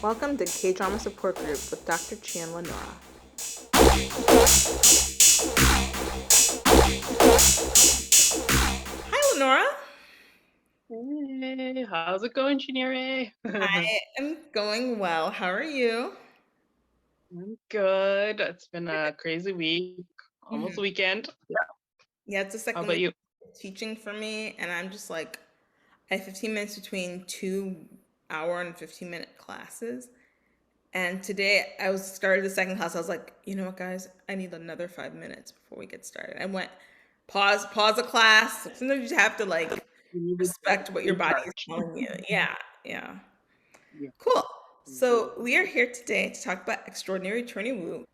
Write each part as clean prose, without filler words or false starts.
Welcome to K-Drama Support Group with Dr. Chan Lenora. Hi, Lenora. Hey, how's it going, Chinere? I am going well. How are you? I'm good. It's been a crazy week, almost Mhm. weekend. Yeah. Yeah, it's the How second about week you? of teaching for me, and I'm just like, I have 15 minutes between 2 hour and 15-minute classes. And today I was started the second class. I was like, you know what, guys? I need another 5 minutes before we get started. I went, pause the class. Sometimes you have to like You needed to respect what your body is recharge. telling you. Yeah, yeah. Yeah. Cool. So we are here today to talk about Extraordinary Attorney Wu.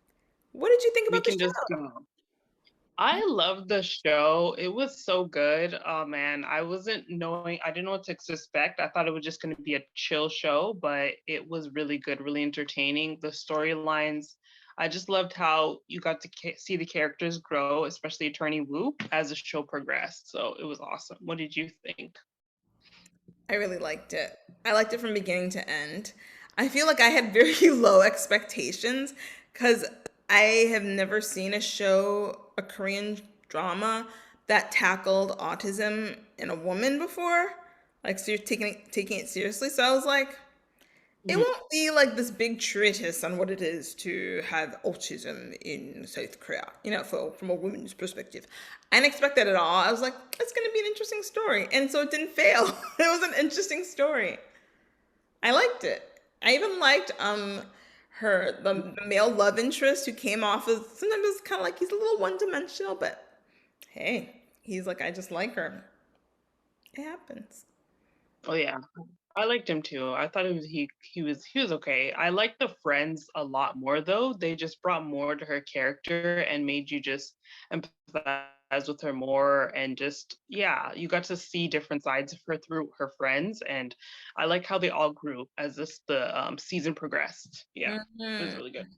What did you think We about the can just show? go. I love the show. It was so good. Oh man, I didn't know what to expect. I thought it was just going to be a chill show, but it was really good, really entertaining. The storylines, I just loved how you got to see the characters grow, especially Attorney Wu, as the show progressed. So it was awesome. What did you think? I really liked it. I liked it from beginning to end. I feel like I had very low expectations because I have never seen a show, a Korean drama that tackled autism in a woman before. Like, so you're taking it seriously. So I was like, it Mhm. won't be like this big treatise on what it is to have autism in South Korea, from a woman's perspective. I didn't expect that at all. I was like, it's going to be an interesting story. And so it didn't fail. It was an interesting story. I liked it. I even liked the male love interest who came off as sometimes it's kind of like he's a little one dimensional, but hey, he's like, I just like her. It happens. Oh yeah. I liked him too. I thought he was okay. I liked the friends a lot more though. They just brought more to her character and made you just empathize with her more, and just yeah, you got to see different sides of her through her friends, and I like how they all grew as the season progressed. Yeah, it was Mhm. really good.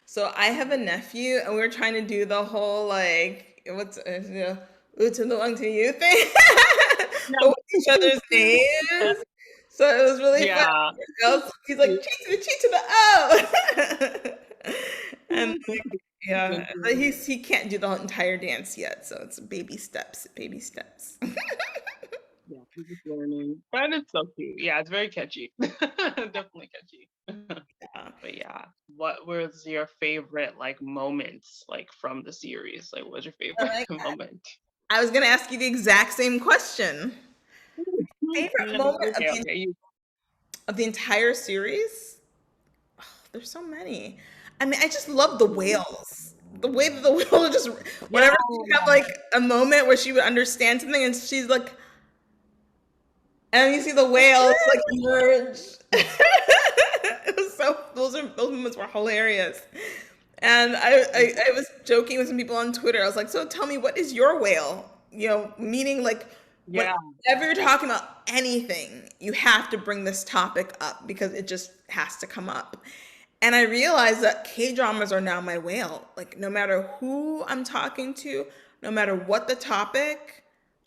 So I have a nephew, and we were trying to do the whole like what's to belong to you thing, but with each other's Yeah. names. So it was really fun. Yeah. He's like cheat to the O, and like, yeah, but he can't do the entire dance yet, so it's baby steps, baby steps. Yeah, I'm just learning. But it's so cute. Yeah, it's very catchy. Definitely catchy. Yeah. But yeah, what was your favorite like moments like from the series? Like, what was your Oh favorite my God. moment? I was gonna ask you the exact same question. Favorite moment Okay, okay. You, of the entire series? There's so many. I mean, I just love the whales. The way that the whale just yeah, whenever she have like a moment where she would understand something and she's like, and you see the whales like emerge. It was so those moments were hilarious. And I was joking with some people on Twitter. I was like, so tell me, what is your whale? Meaning like yeah, whenever you're talking about anything, you have to bring this topic up because it just has to come up. And I realized that K dramas are now my whale. Like, no matter who I'm talking to, no matter what the topic,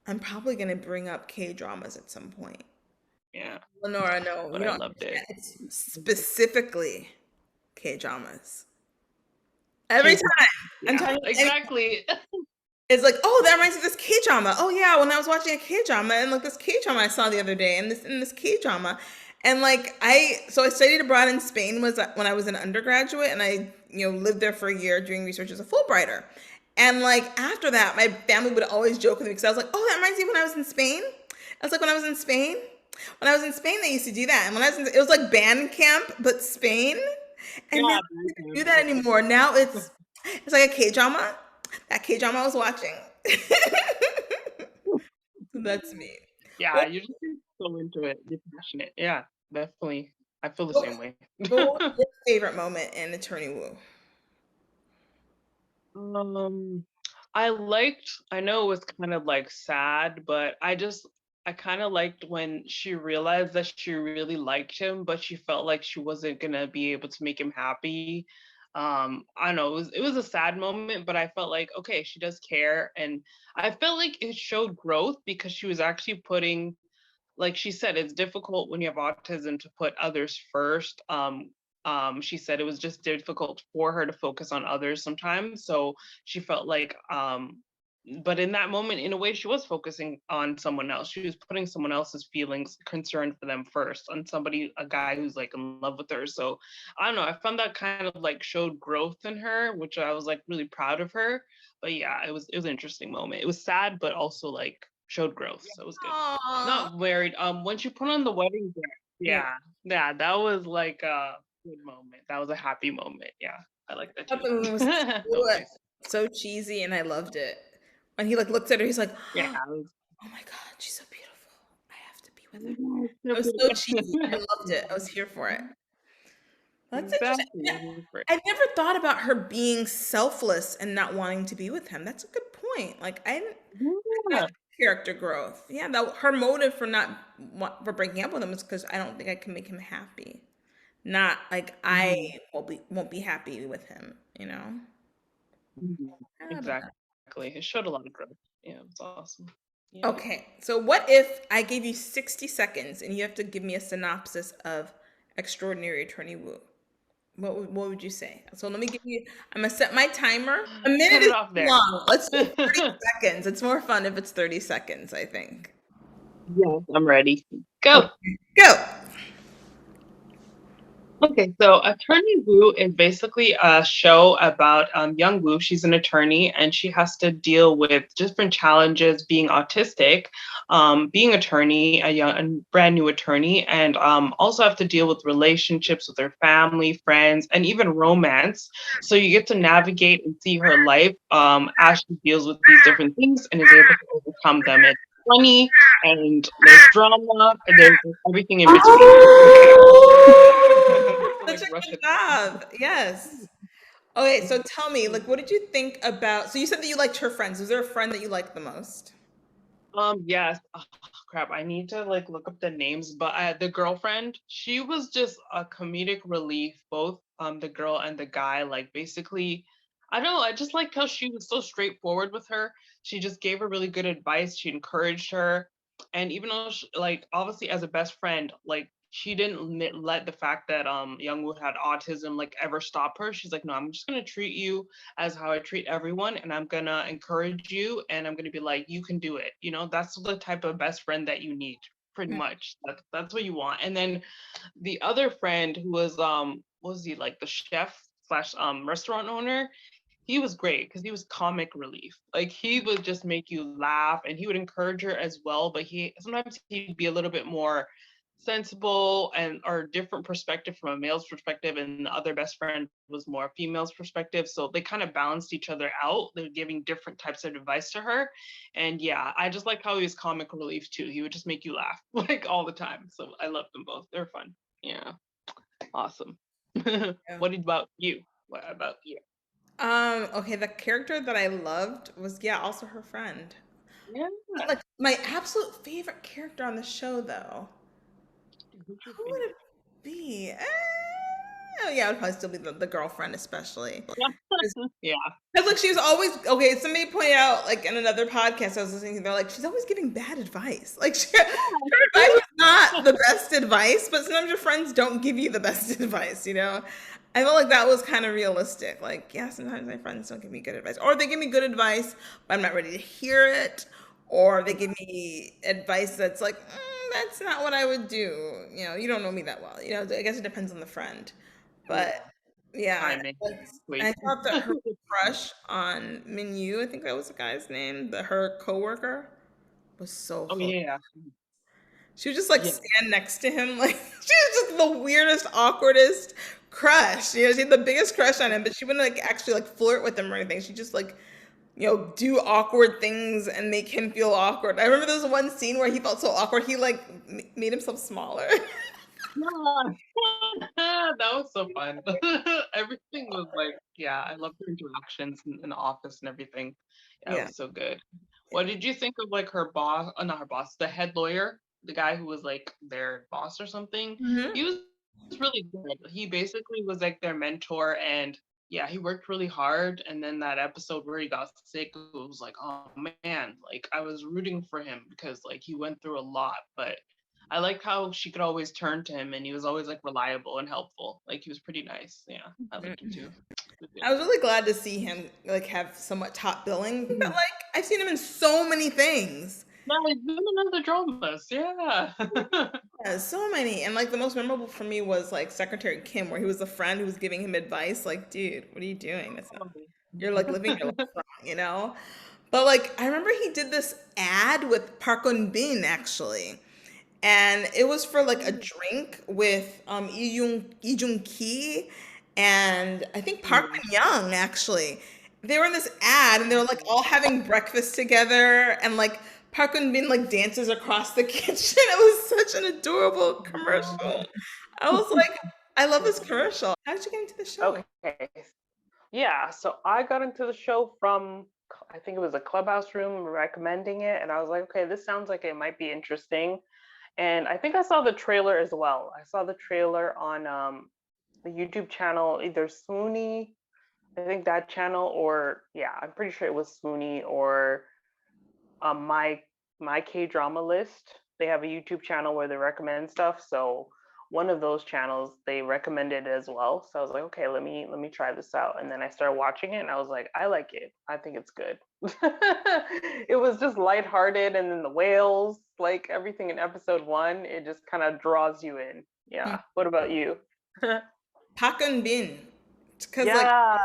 I'm probably going to bring up K dramas at some point. yeah. Lenora, no, But you I don't loved it. understand. It's specifically K dramas. Every K time I'm Yeah, talking to any, exactly. it's like, oh, that reminds me of this K drama. Oh yeah, when I was watching a K drama, and like this K drama I saw the other day, and this K drama, and like I studied abroad in Spain was when I was an undergraduate, and I lived there for a year doing research as a Fulbrighter, and like after that, my family would always joke with me because I was like, oh, that reminds me of when I was in Spain. I was like, when I was in Spain, they used to do that, and when I was it was like band camp, but Spain, and now Yeah, they don't do that anymore. Now it's like a K drama. That K drama I was watching. So that's me. yeah. What, You're just so into it. You're passionate. Yeah, definitely. I feel the what, same way. what was your favorite moment in Attorney Wu? Um, I know it was kind of like sad, but I kind of liked when she realized that she really liked him, but she felt like she wasn't gonna be able to make him happy. I don't know, it was a sad moment, but I felt like, okay, she does care, and I felt like it showed growth because she was actually putting like she said, it's difficult when you have autism to put others first. She said it was just difficult for her to focus on others sometimes. So she felt like, but in that moment, in a way, she was focusing on someone else. She was putting someone else's feelings, concern for them first, on somebody, a guy who's like in love with her. So I don't know. I found that kind of like showed growth in her, which I was like really proud of her. But yeah, it was an interesting moment. It was sad, but also like showed growth. So it was good. Aww. Not married. When she put on the wedding dress, Yeah. yeah, yeah, that was like a good moment. That was a happy moment. Yeah, I like that I thought too. the movie was That was nice. so cheesy, and I loved it. When he like looks at her, he's like, Yeah, "Oh it was, my god, she's so beautiful. I have to be with her." yeah, so It was so cheesy. I beautiful. loved it. I was here for it. That's interesting. Exactly. Yeah, It was great. I never thought about her being selfless and not wanting to be with him. That's a good point. Like I didn't that Yeah. character growth. Yeah, that her motive for not for breaking up with him is because I don't think I can make him happy. Not like I Mhm, won't be happy with him. You know. mhm. I don't know. Exactly. It showed a lot of growth. Yeah, it was awesome. Yeah. Okay, so what if I gave you 60 seconds and you have to give me a synopsis of Extraordinary Attorney Wu? What would you say? So let me give you, I'm gonna set my timer. A Cut minute it is off too there. long. Let's do 30 seconds. It's more fun if it's 30 seconds, I think. Yes, I'm ready. Go. Okay, go. Okay, so Attorney Wu is basically a show about young Wu. She's an attorney and she has to deal with different challenges being autistic, being attorney, a brand new attorney, and also have to deal with relationships with her family, friends, and even romance. So you get to navigate and see her life as she deals with these different things and is able to overcome them. It's funny and there's drama and there's everything in between. So Such like a rush good it. job. Yes. Okay, so tell me, like, what did you think about? So you said that you liked her friends. Was there a friend that you liked the most? Yes. Oh, crap. I need to like look up the names, but the girlfriend, she was just a comedic relief, both the girl and the guy. Like basically, I don't know. I just liked how she was so straightforward with her. She just gave her really good advice. She encouraged her, and even though like obviously as a best friend, like she didn't let the fact that Youngwoo had autism like ever stop her. She's like, no, I'm just gonna treat you as how I treat everyone, and I'm gonna encourage you, and I'm gonna be like, you can do it. You know, that's the type of best friend that you need, pretty much. That's what you want. And then the other friend who was what was he like the chef slash restaurant owner? He was great because he was comic relief. Like he would just make you laugh, and he would encourage her as well. But he sometimes he'd be a little bit more sensible and or different perspective from a male's perspective, and the other best friend was more a female's perspective. So they kind of balanced each other out. They're giving different types of advice to her, and yeah, I just like how he was comic relief too. He would just make you laugh like all the time. So I love them both. They're fun. Yeah, awesome. Yeah. What about you? What about you? Okay, the character that I loved was yeah, also her friend. Yeah. Like my absolute favorite character on the show though. Who's your Who would favorite? it be? Oh yeah, it would probably still be the girlfriend especially. Yeah. Because like she was always okay. Somebody pointed out like in another podcast I was listening to, they're like she's always giving bad advice. Like her advice is not the best advice, but sometimes your friends don't give you the best advice. You know, I felt like that was kind of realistic. Like yeah, sometimes my friends don't give me good advice, or they give me good advice, but I'm not ready to hear it, or they give me advice that's like that's not what I would do. You know, you don't know me that well. You know, I guess it depends on the friend, but Yeah. yeah, Timing. I Exactly. thought that her crush on Minyu, I think that was the guy's name, her coworker, was so Oh hilarious. yeah. She would just like Yeah. stand next to him, like she was just the weirdest, awkwardest crush. You know, she had the biggest crush on him, but she wouldn't like actually like flirt with him or anything. She just like do awkward things and make him feel awkward. I remember there was one scene where he felt so awkward, he like made himself smaller. Yeah. That was so fun. Everything was like, yeah, I loved her interactions in the office and everything. Yeah, it Yeah. was so good. What did you think of like her boss? Not her boss, the head lawyer, the guy who was like their boss or something. Hmm. He was really good. He basically was like their mentor, and yeah, he worked really hard. And then that episode where he got sick, it was like, oh man, like I was rooting for him because like he went through a lot, but I like how she could always turn to him, and he was always like reliable and helpful. Like he was pretty nice. Yeah, I liked him too. He was I was really glad to see him like have somewhat top billing, but good. like I've seen him in so many things. No, he's been in other dramas. Yeah. Yeah, so many. And like the most memorable for me was like Secretary Kim, where he was the friend who was giving him advice. Like, dude, what are you doing? That's not, you're like living your life wrong, you know? But like I remember he did this ad with Park Eun Bin actually. And it was for like a drink with Lee Jung Ki and I think Park Mm. Min Young actually. They were in this ad and they were like all having breakfast together and like Park Eun Bin like dances across the kitchen. It was such an adorable commercial. I was like, I love this commercial. How did you get into the show? Okay. Yeah, so I got into the show from I think it was a clubhouse room recommending it, and I was like, okay, this sounds like it might be interesting. And I think I saw the trailer as well. I saw the trailer on the YouTube channel, either Swoony, I think that channel, or yeah, I'm pretty sure it was Swoony or my K drama list. They have a YouTube channel where they recommend stuff. So one of those channels they recommended as well. So I was like, okay, let me try this out. And then I started watching it and I was like, I like it. I think it's good. It was just lighthearted, and then the whales, like everything in episode one, it just kind of draws you in. Hmm. Yeah. What about you? Park Eun Bin. Because like Yeah.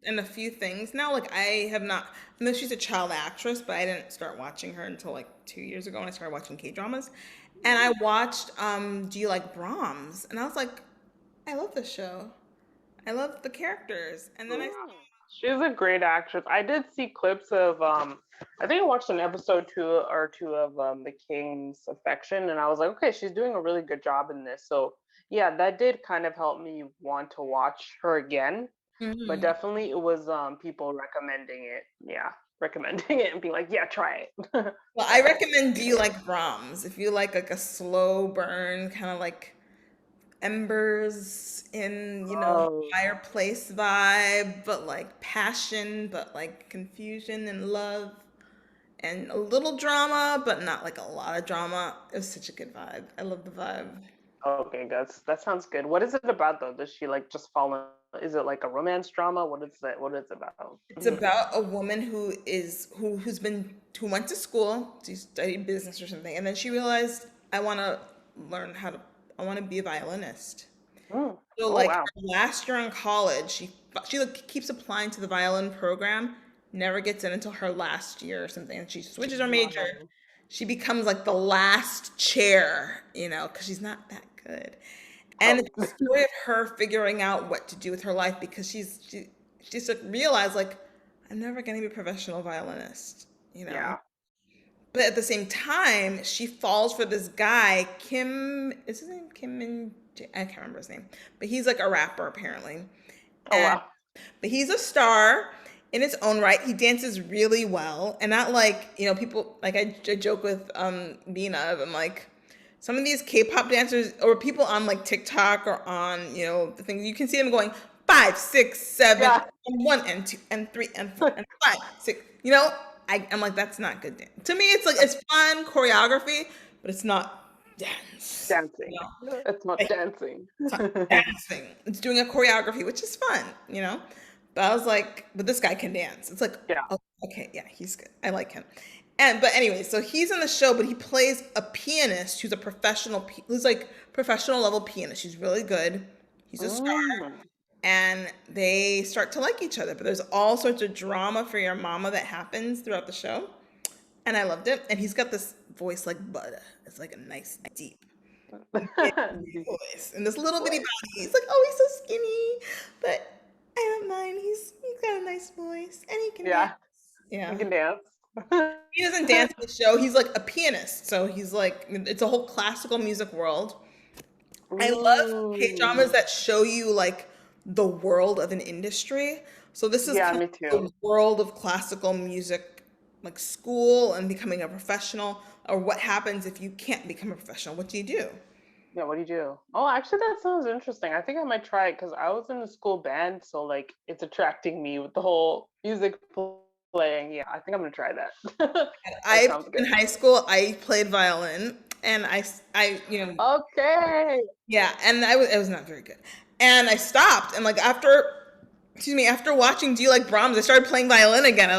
and a few things now. Like I have not. I know she's a child actress, but I didn't start watching her until like 2 years ago when I started watching K dramas. And I watched Do You Like Brahms? And I was like, I love this show. I love the characters. And then I She's a great actress. I did see clips of I think I watched an episode two of The King's Affection, and I was like, okay, she's doing a really good job in this. So yeah, that did kind of help me want to watch her again. But Mhm. definitely it was people recommending it. Yeah, recommending it and being like, yeah, try it. Well, I recommend Do You Like Brahms? If you like a slow burn, kind of like embers in, Oh, fireplace vibe, but like passion, but like confusion and love. And a little drama, but not like a lot of drama. It was such a good vibe. I love the vibe. okay, that sounds good. What is it about though? Does she like just fall in? Is it like a romance drama? What is it? What is it about? It's about a woman who went to school to study business or something, and then she realized learn how to I want to be a violinist. Mm. So Oh like wow. her last year in college, she like keeps applying to the violin program, never gets in until her last year or something, and she switches her major. Wow. She becomes like the last chair, because she's not that good. And Oh, it's the story of her figuring out what to do with her life because she's like realized like I'm never gonna be a professional violinist, you know. yeah. But at the same time, she falls for this guy, Kim. Is his name Kim Min? I can't remember his name, but he's like a rapper apparently, Oh and wow. but he's a star in his own right. He dances really well, and not like people like I joke with Bina. I'm like some of these K-pop dancers or people on like TikTok or on the things you can see them going five, six, seven, Yeah. and one and two and three and four and five, six. I'm like that's not good dance. To me, it's like it's fun choreography, but it's not dance. Dancing. It's not dancing. It's not dancing. It's doing a choreography, which is fun. But I was like, but this guy can dance. It's like, Yeah. oh, okay, yeah, he's good. I like him. But anyway, so he's in the show, but he plays a pianist who's a who's like professional level pianist. He's really good. He's a star, Mm. and they start to like each other. But there's all sorts of drama for your mama that happens throughout the show, and I loved it. And he's got this voice like butter. It's like a nice deep voice and this little bitty Voice. body. He's like, oh, he's so skinny, but I don't mind. He's got a nice voice and he can dance. Yeah. You Yeah. can dance. He doesn't dance in the show. He's like a pianist. So he's like, it's a whole classical music world. I love K dramas Ooh. that show you like the world of an industry. So this is Yeah, kind me of too. the world of classical music, like school and becoming a professional, or what happens if you can't become a professional. What do you do? Yeah, what do you do? Oh, actually, that sounds interesting. I think I might try it because I was in a school band, so like it's attracting me with the whole music playing. Yeah, I think I'm gonna try that. That I sounds in good. high school I played violin and Okay. yeah, and it was not very good. And I stopped, and like after watching Do You Like Brahms, I started playing violin again.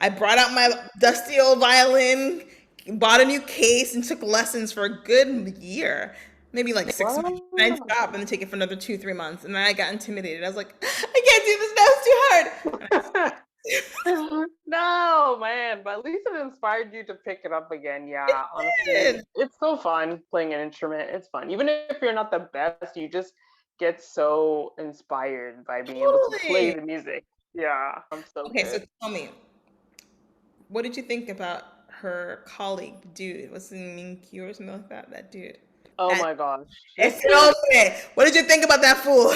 I brought out my dusty old violin, bought a new case, and took lessons for a good year, maybe like 6 months. And I Wow. stopped and then take it for another 2, 3 months, and then I got intimidated. I was like, I can't do this now; it's too hard. No, man, but at least it inspired you to pick it up again. It Yeah, honestly, did. it's so fun playing an instrument. It's fun. Even if you're not the best, you just get so inspired by being able to play Totally. the music. Yeah, I'm so Okay, so good. tell me, what did you think about her colleague, dude? What's his name, Minky or something like that? That dude. Oh That my gosh. okay. What did you think about that fool?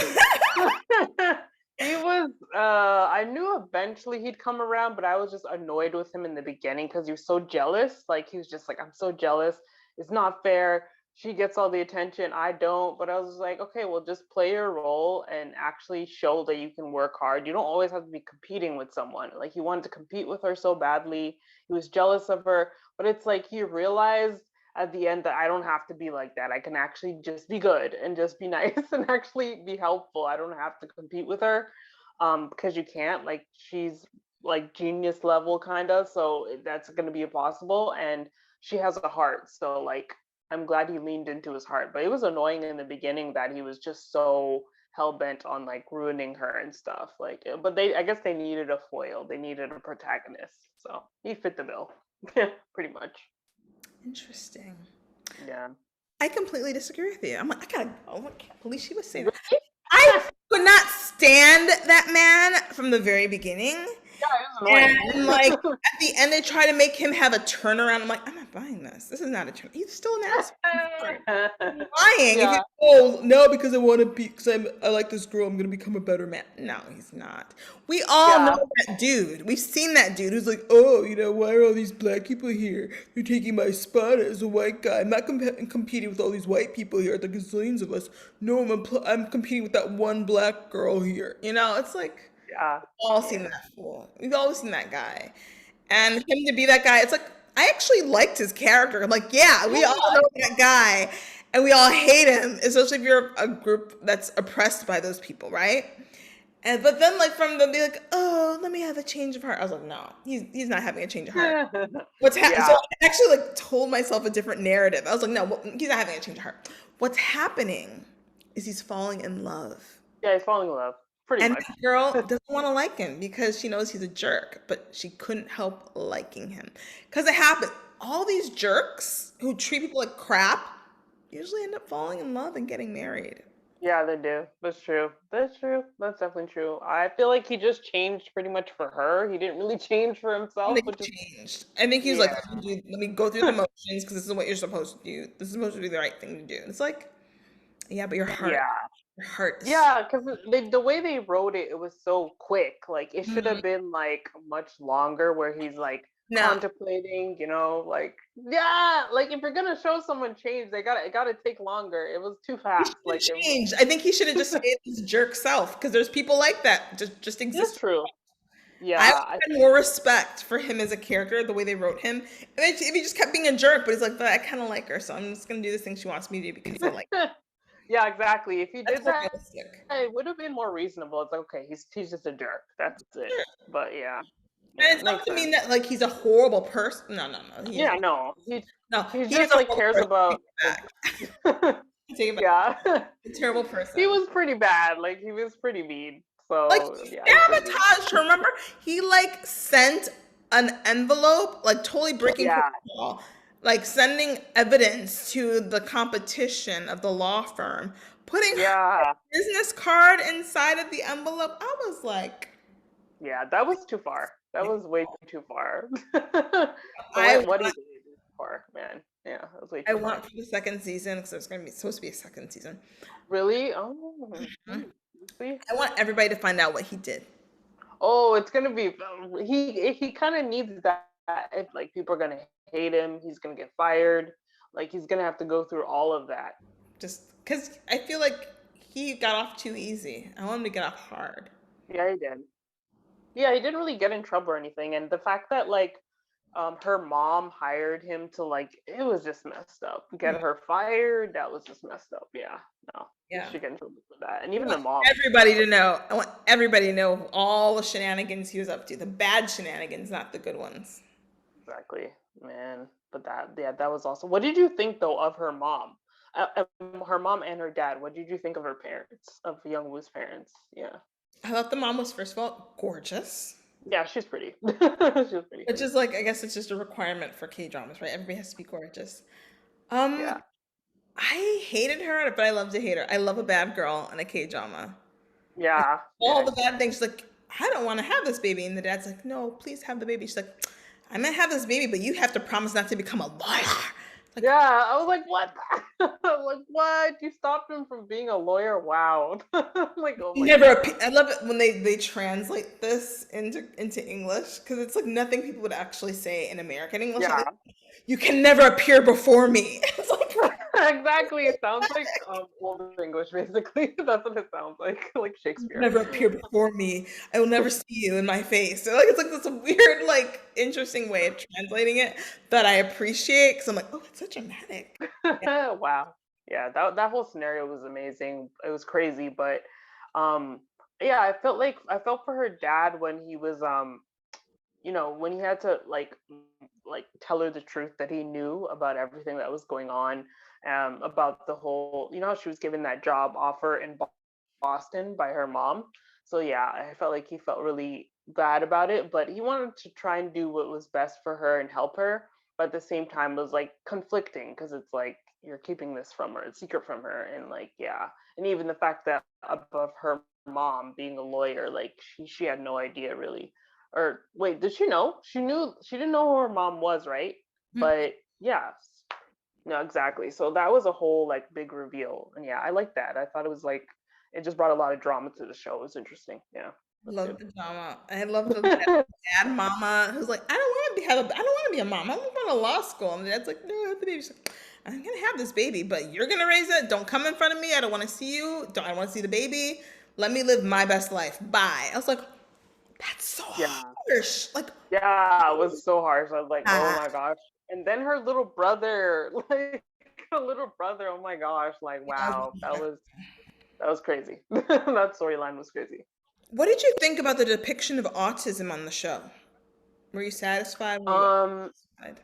He was I knew eventually he'd come around, but I was just annoyed with him in the beginning because he was so jealous. Like he was just like, I'm so jealous. It's not fair. She gets all the attention, I don't. But I was like, okay, well, just play your role and actually show that you can work hard. You don't always have to be competing with someone. Like he wanted to compete with her so badly. He was jealous of her, but it's like he realized at the end that I don't have to be like that. I can actually just be good and just be nice and actually be helpful. I don't have to compete with her because you can't. Like she's like genius level kind of, so that's going to be impossible. And she has a heart, so like I'm glad he leaned into his heart. But it was annoying in the beginning that he was just so hell bent on like ruining her and stuff. Like, but I guess they needed a foil. They needed a protagonist, so he fit the bill, pretty much. Interesting. Yeah. I completely disagree with you. I'm like, I gotta go. I can't believe she was saying Really? that. I could not stand that man from the very beginning. Yeah, it was And like annoying. at the end, they try to make him have a turnaround. I'm like, I'm not buying this. This is not a turn. He's still an asshole. Lying. If Yeah, you no, because I want to be because I like this girl, I'm gonna become a better man. No, he's not. We all know yeah, that dude. We've seen that dude who's like, oh, why are all these black people here? They're taking my spot as a white guy. I'm not competing with all these white people here. The gazillions of us. No, I'm competing with that one black girl here. It's like yeah, all seen yeah. that fool. We've all seen that guy. And him to be that guy, it's like I actually liked his character. I'm like, yeah, we all know that guy and we all hate him, especially if you're a group that's oppressed by those people, right? And but then like from them be like, oh, let me have a change of heart. I was like, no, he's not having a change of heart. So Yeah, I actually like told myself a different narrative. I was like, no, he's not having a change of heart. What's happening is he's falling in love. yeah, he's falling in love, pretty And much. that girl doesn't want to like him because she knows he's a jerk, but she couldn't help liking him. Because it happened. All these jerks who treat people like crap usually end up falling in love and getting married. Yeah, they do. That's true. That's true. That's definitely true. I feel like he just changed pretty much for her. He didn't really change for I himself, think which is he changed. I think he was like, yeah. let me go through the motions because this is what you're supposed to do. This is supposed to be the right thing to do. And it's like, yeah, but Yeah. your heart is. Yeah, because the way they wrote it, it was so quick. Like it should Mhm. have been like much longer, where he's like No, contemplating. Like yeah, like if you're gonna show someone change, it gotta take longer. It was too he fast. should have changed. I think he should have just stayed his jerk self because there's people like that just That's exist. true. I Yeah, I had more respect for him as a character, the way they wrote him. And if he just kept being a jerk, but he's like, but I kind of like her, so I'm just gonna do this thing she wants me to do because I like. yeah, exactly. If he That's did more that, realistic. it would have been more reasonable. It's like okay, he's just a jerk. That's it. Sure. But yeah, And yeah, it's not makes to sense. mean that like he's a horrible person. No, no, no. Yeah, no, No, he he is just a like horrible cares person. Take about it like back. Take it back. yeah. A terrible He person. was pretty bad. Like he was pretty mean. Like So he yeah, I agree. sabotaged her. Remember, he like sent an envelope, like totally breaking Yeah, protocol, like sending evidence to the competition of the law firm, putting her yeah, business card inside of the envelope. I was like, yeah. That was too far. That was way too far. The I way what he want, did is too far, man. Yeah, that was way I too want far. for the second season because there's gonna be supposed to be a second season. Really? Oh, Mhm. see. I want everybody to find out what he did. Oh, it's gonna be. He kind of needs that. If like people are gonna hate him, he's gonna get fired. Like he's gonna have to go through all of that. Just because I feel like he got off too easy. I want him to get off hard. Yeah, he did. Yeah, he didn't really get in trouble or anything. And the fact that like her mom hired him to like it was just messed up. Get her fired, that was just messed up. Yeah, no, he Yeah. should get in trouble for that. And I even the want mom, everybody to know. I want everybody to know all the shenanigans he was up to. The bad shenanigans, not the good ones. exactly, man. But that, yeah, that was awesome. What did you think though of her mom? Her mom and her dad. What did you think of her parents, of Young Woo's parents? Yeah, I thought the mom was, first of all, gorgeous. yeah, she's pretty. She's pretty. Which is like, I guess it's just a requirement for K dramas, right? Everybody has to be gorgeous. Um, Yeah, I hated her, but I love to hate her. I love a bad girl in a K drama. yeah, All yeah. the bad things. She's like, I don't want to have this baby. And the dad's like, no, please have the baby. She's like, I'm gonna have this baby, but you have to promise not to become a liar. Like, Yeah, I was like, what? Like, what? You stopped him from being a lawyer? Wow. Like, oh my never. God. I love it when they translate this into English because it's like nothing people would actually say in American English. Like, Yeah, you can never appear before me. It's like, exactly. It sounds like old English, basically. That's what it sounds like Shakespeare. never appear before me. I will never see you in my face. So like it's like this weird, like interesting way of translating it that I appreciate because I'm like, oh, it's so dramatic. Yeah. Wow. Yeah, that whole scenario was amazing. It was crazy, but um yeah, I felt for her dad when he was when he had to like tell her the truth that he knew about everything that was going on, about the whole, how she was given that job offer in Boston by her mom. So yeah, I felt like he felt really bad about it, but he wanted to try and do what was best for her and help her, but at the same time was like conflicting because it's like you're keeping this from her, it's secret from her, and like yeah, and even the fact that of her mom being a lawyer, like she had no idea really. Or wait, did she know? She didn't know who her mom was, right? But yeah, no, exactly. So that was a whole like big reveal, and yeah, I like that. I thought it was like it just brought a lot of drama to the show. It was interesting. Yeah, that's Love good. the drama. I love the dad mama who's like, I don't want to be I don't want to be a mom. I'm going to law school. And the dad's like, no, have the baby. She's like, I'm gonna have this baby, but you're gonna raise it. Don't come in front of me. I don't want to see you. Don't I want to see the baby? Let me live my best life. Bye. I was like, that's so Yeah, harsh. Like, yeah, it was so harsh. I was like, oh ah, my gosh. And then her little brother, like her little brother. Oh my gosh, like wow, that was crazy. That storyline was crazy. what did you think about the depiction of autism on the show? Were you satisfied? Were you Um, satisfied?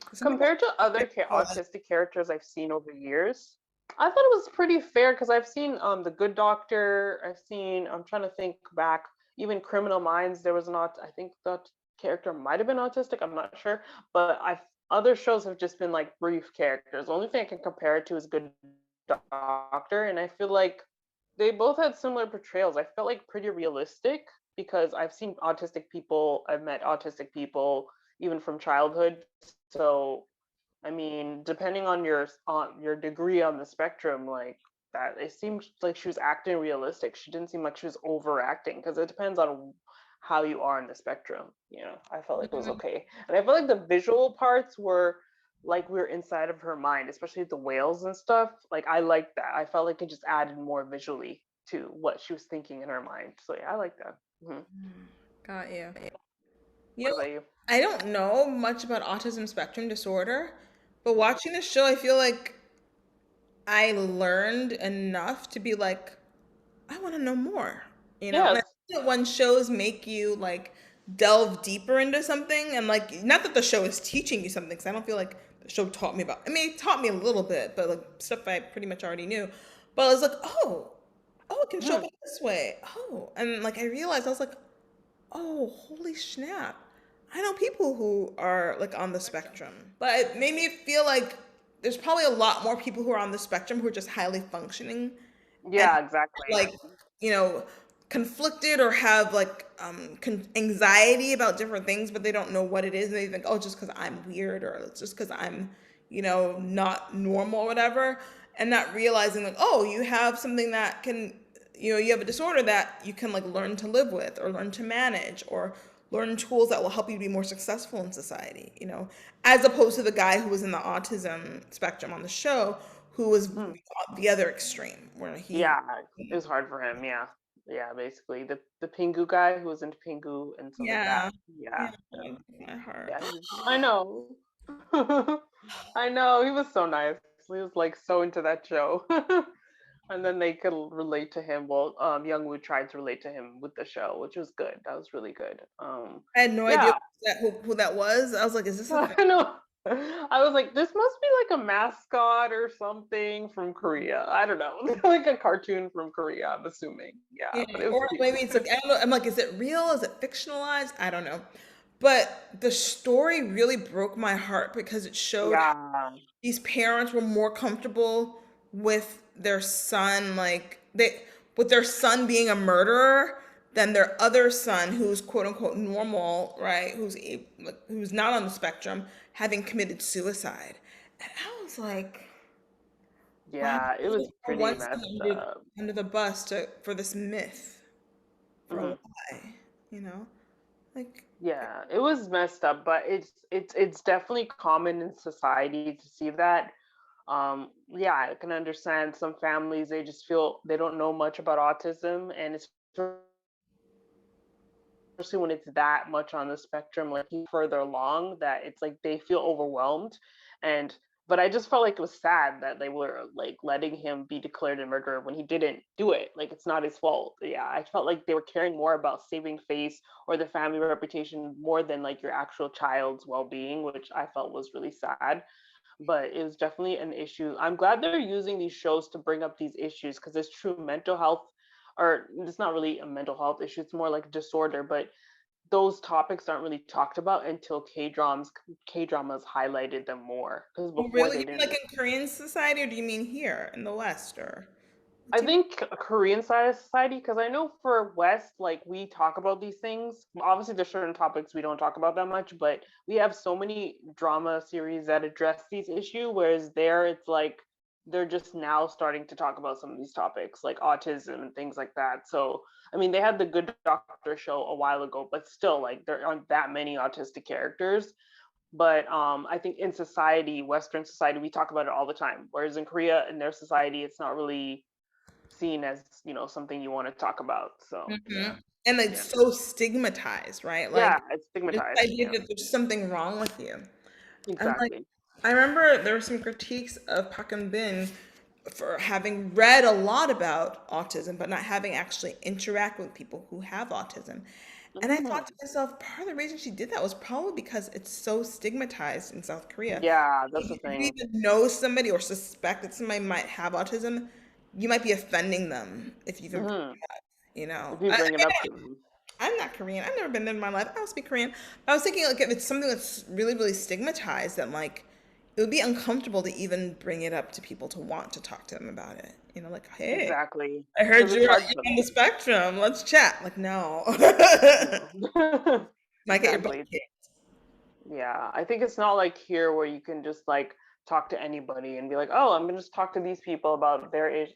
'Cause some people Compared to other autistic characters I've seen over years, I thought it was pretty fair because I've seen The Good Doctor. I've seen. I'm trying to think back. Even Criminal Minds, there was not. I think that character might have been autistic. I'm not sure, but I've other shows have just been like brief characters. The only thing I can compare it to is Good Doctor, and I feel like they both had similar portrayals. I felt like pretty realistic because I've seen autistic people. I've met autistic people even from childhood. So I mean, depending on your degree on the spectrum, like that, it seemed like she was acting realistic. She didn't seem like she was overacting because it depends on how you are in the spectrum. I felt like it was okay, and I felt like the visual parts were like we were inside of her mind, especially the whales and stuff. Like I liked that. I felt like it just added more visually to what she was thinking in her mind. So yeah, I like that. got you. You What know, about you? I don't know much about autism spectrum disorder, but watching this show, I feel like I learned enough to be like, I want to know more. And I Yes. think that when shows make you like delve deeper into something, and like, not that the show is teaching you something, because I don't feel like the show taught me about. I mean, it taught me a little bit, but like stuff I pretty much already knew. But I was like, oh, it can show up Mhm. this way. Oh, and like I realized I was like, oh, holy snap. I know people who are like on the spectrum, but it made me feel like there's probably a lot more people who are on the spectrum who are just highly functioning and Yeah. Exactly. like, you know, conflicted or have like anxiety about different things, but they don't know what it is. And they think, oh, just because I'm weird or it's just because I'm, not normal or whatever. And not realizing like, oh, you have something that can, you have a disorder that you can like learn to live with or learn to manage or learn tools that will help you be more successful in society, as opposed to the guy who was in the autism spectrum on the show who was Mm. the other extreme where he Yeah, it was hard for him. Yeah. Yeah, basically the Pingu guy who was into Pingu and stuff like that. Yeah. Yeah, Yeah, yeah, that broke my heart. yeah. I know. I know. He was so nice. He was like so into that show. And then they could relate to him. Well, Youngwoo tried to relate to him with the show, which was good. That was really good. I had no idea Yeah, who that was. I was like, "Is this a thing?" I know. I was like, this must be like a mascot or something from Korea. I don't know, like a cartoon from Korea. I'm assuming. Yeah, Yeah, but it was or cute. maybe it's like I don't know. I'm like, is it real? Is it fictionalized? I don't know. But the story really broke my heart because it showed Yeah, these parents were more comfortable with their son, like they with their son being a murderer than their other son who's quote unquote normal, right? Who's not on the spectrum, having committed suicide. And I was like, wow, yeah, it they was throw pretty one son messed up. under the bus for this myth, for a Mhm. lie, you know? Like, Yeah, it was messed up, but it's definitely common in society to see that. Yeah, I can understand some families, they just feel they don't know much about autism, and it's especially when it's that much on the spectrum, like further along, that it's like they feel overwhelmed. And but I just felt like it was sad that they were like letting him be declared a murderer when he didn't do it. Like it's not his fault. Yeah, I felt like they were caring more about saving face or the family reputation more than like your actual child's well-being, which I felt was really sad. But it was definitely an issue. I'm glad they're using these shows to bring up these issues because it's true mental health, or it's not really a mental health issue, it's more like a disorder, but those topics aren't really talked about until K dramas highlighted them more, because oh, before really? they You mean didn't. like in Korean society, or do you mean here in the West, or what I do you mean? think a Korean side of society, because I know for West, like we talk about these things. Obviously, there's certain topics we don't talk about that much, but we have so many drama series that address these issues. Whereas there, it's like they're just now starting to talk about some of these topics, like autism and things like that. So, I mean, they had the Good Doctor show a while ago, but still, like there aren't that many autistic characters. But I think in society, Western society, we talk about it all the time. Whereas in Korea, in their society, it's not really seen as something you want to talk about. So yeah, Mhm. And it's yeah, so stigmatized, right? yeah. Like It's this stigmatized. idea Yeah, that there's something wrong with you. I'm like, exactly. I remember there were some critiques of Park and Bin for having read a lot about autism, but not having actually interact with people who have autism. And I thought to Mhm. myself, part of the reason she did that was probably because it's so stigmatized in South Korea. Yeah, that's the If you thing. even know somebody or suspect that somebody might have autism, you might be offending them if you even, Hmm. you know. If you bring it up to them, I'm not Korean. I've never been there in my life. I don't speak Korean. But I was thinking, like, if it's something that's really, really stigmatized, then, like, it would be uncomfortable to even bring it up to people to want to talk to them about it. You know, like, hey, exactly, I heard because it's you're hard for on the them. spectrum. Let's chat. Like, no. No. Might get your butt Exactly. kicked. Yeah, I think it's not like here where you can just like talk to anybody and be like, oh, I'm gonna just talk to these people about their age,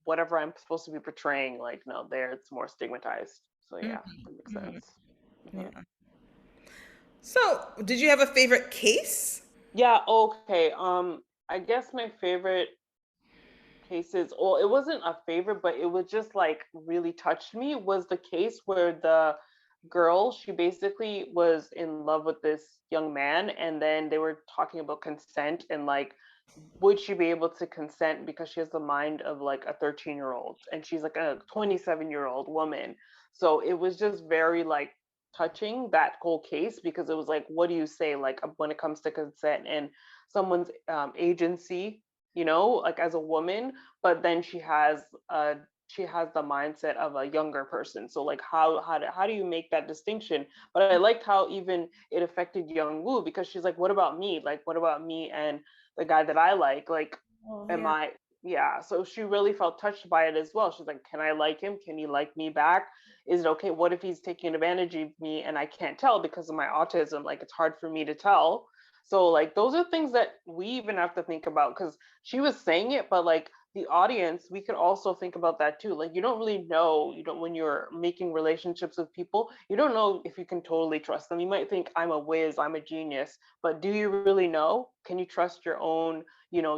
whatever I'm supposed to be portraying. Like, no, there it's more stigmatized. So yeah, that makes Mhm. sense. Mhm. Yeah. So, did you have a favorite case? Yeah, okay. I guess my favorite cases, well, it wasn't a favorite, but it was just like really touched me, was the case where the girl, she basically was in love with this young man, and then they were talking about consent and like would she be able to consent because she has the mind of like a 13-year-old and she's like a 27-year-old woman. So it was just very like touching, that whole case, because it was like, what do you say like when it comes to consent and someone's agency, like as a woman, but then she has the mindset of a younger person. So like how do you make that distinction? But I liked how even it affected Young Woo, because she's like, what about me, like what about me and the guy that I like, Oh, am yeah. I, yeah. So she really felt touched by it as well. She's like, can I like him? Can he like me back? Is it okay? What if he's taking advantage of me and I can't tell because of my autism? Like it's hard for me to tell. So like those are things that we even have to think about, because she was saying it, but like the audience, we could also think about that too. Like, you don't really know, you don't, when you're making relationships with people, you don't know if you can totally trust them. You might think, I'm a whiz, I'm a genius, but do you really know? Can you trust your own,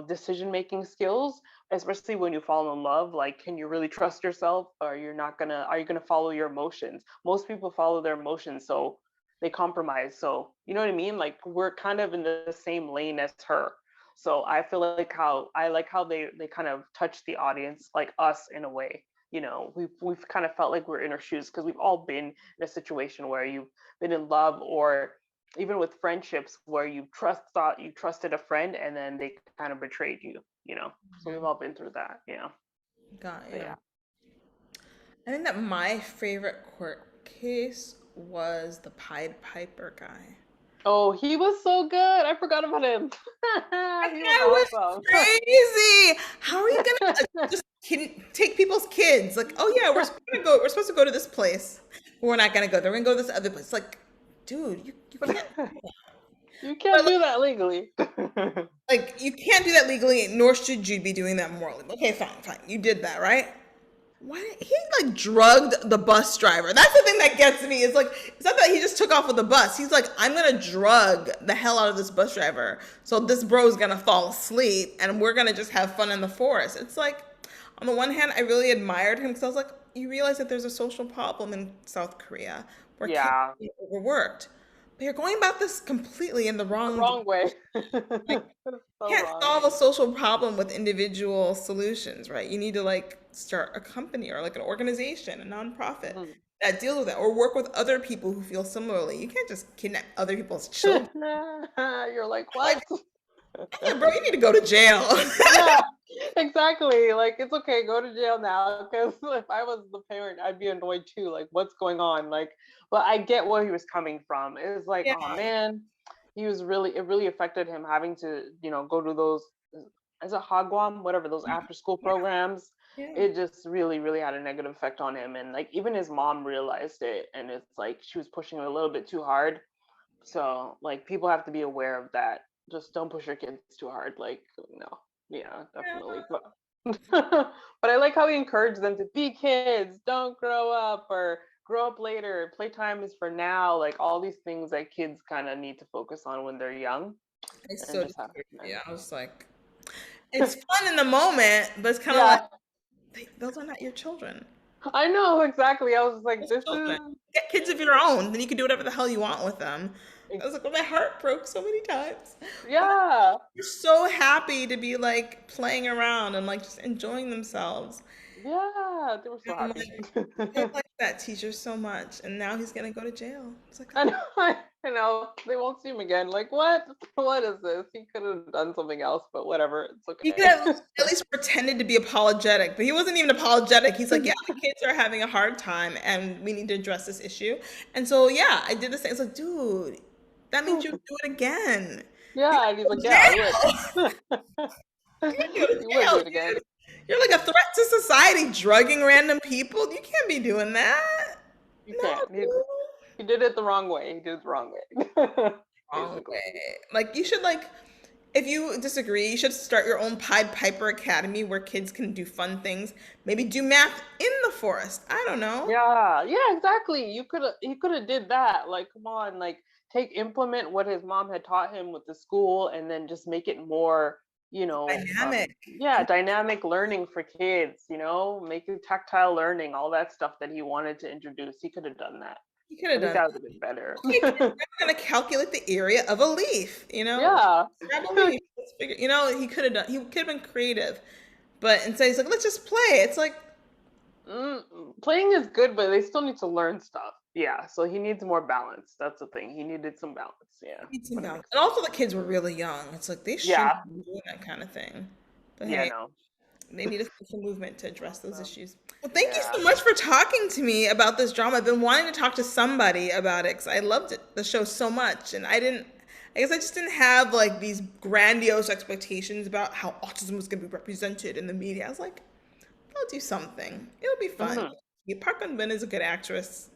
decision making skills? Especially when you fall in love, like, can you really trust yourself, or are you gonna follow your emotions? Most people follow their emotions, so they compromise. So, you know what I mean? Like, we're kind of in the same lane as her. So I feel like how they kind of touch the audience, like us, in a way. We've kind of felt like we're in her shoes, because we've all been in a situation where you've been in love, or even with friendships where thought you trusted a friend, and then they kind of betrayed you. So we've Mhm. all been through that. Got So you. yeah. I think that my favorite court case was the Pied Piper guy. Oh, he was so good. I forgot about him. That He was guy was awesome. crazy. How are you gonna just take people's kids? Like, oh yeah, gonna go. We're supposed to go to this place. We're not gonna go there. We're gonna go to this other place. Like, dude, you can't. You But can't do that legally. like, you can't do that legally, nor should you be doing that morally. Okay, fine, fine. You did that, right? Why did he like drugged the bus driver? That's the thing that gets me. Is like it's not that he just took off with the bus. He's like, I'm gonna drug the hell out of this bus driver. So this bro's gonna fall asleep and we're gonna just have fun in the forest. It's like, on the one hand, I really admired him because I was like, you realize that there's a social problem in South Korea where kids Yeah, are overworked. But you're going about this completely in the the wrong wrong way. direction. It's so Can't wrong. solve a social problem with individual solutions, right? You need to like start a company or like an organization, a nonprofit Mhm. that deals with that, or work with other people who feel similarly. You can't just kidnap other people's children. You're like, Like, what? yeah, bro, you need to go to jail. Yeah, exactly. Like, it's okay, go to jail now. Because if I was the parent, I'd be annoyed too. Like, what's going on? Like, but I get where he was coming from. It was like, Yeah, oh man, it really affected him having to, go to those, is it Hagwam, whatever, those after school programs. yeah. It just really, really had a negative effect on him. And like, even his mom realized it. And it's like, she was pushing him a little bit too hard. So like, people have to be aware of that. Just don't push your kids too hard. Like, no, yeah, definitely. But but I like how he encouraged them to be kids, don't grow up, or grow up later. Playtime is for now. Like, all these things that kids kind of need to focus on when they're young, I and so just have disagree. fun. Yeah, I was like, it's fun in the moment, but it's kind of like, Yeah, those are not your children. I know exactly. I was like, Those this children. is Get kids of your own, then you can do whatever the hell you want with them. I was like, well, my heart broke so many times. yeah, They're so happy to be like playing around and like just enjoying themselves. yeah. They were so I'm happy. like, I like that teacher so much, and now he's gonna go to jail. It's like, I oh. know, I know. They won't see him again. Like, what? What is this? He could have done something else, but whatever. It's He could okay. have at least pretended to be apologetic, but he wasn't even apologetic. He's like, yeah, the kids are having a hard time, and we need to address this issue. And so, yeah, I did the same. It's like, dude, that means you do it again. You're Yeah, and he's gonna like, go to yeah, I would. jail. You're gonna go to You would do jail, it again. dude. You're like a threat to society, drugging random people. You can't be doing that. You No, can't. He, dude. he did it the wrong way. He did it the wrong way. Wrong Basically. way. Like you should like if you disagree, you should start your own Pied Piper Academy where kids can do fun things. Maybe do math in the forest. I don't know. Yeah, yeah, exactly. He could have did that. Like, come on, like, implement what his mom had taught him with the school, and then just make it more, Dynamic. yeah, dynamic learning for kids, make it tactile learning, all that stuff that he wanted to introduce. He could have done that. You could have I think done that would have been better. okay, kids, we're gonna calculate the area of a leaf, Yeah. grab a leaf. Let's figure he could have done he could have been creative. But instead he's like, let's just play. It's like Playing is good, but they still need to learn stuff. Yeah, so he needs more balance. That's the thing. He needed some balance. Yeah, need some but it balance. makes And sense. also the kids were really young. It's like they shouldn't Yeah, be doing that kind of thing. But yeah, hey, no. they need a social movement to address those So, issues. Well, thank you yeah. so much for talking to me about this drama. I've been wanting to talk to somebody about it because I loved it, the show so much, and I guess I just didn't have like these grandiose expectations about how autism was going to be represented in the media. I was like, I'll do something. It'll be fun. Mhm. Park Eun Bin is a good actress.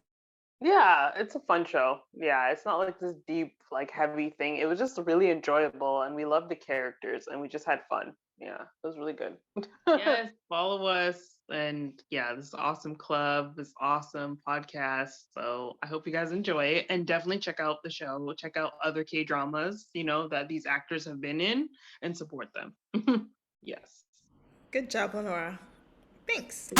Yeah, it's a fun show. Yeah, it's not like this deep, like heavy thing. It was just really enjoyable, and we loved the characters, and we just had fun. Yeah, it was really good. Yes, follow us. And yeah, this awesome club, this awesome podcast. So I hope you guys enjoy it and definitely check out the show. Check out other K dramas, that these actors have been in and support them. Yes. Good job, Lenora. Thanks.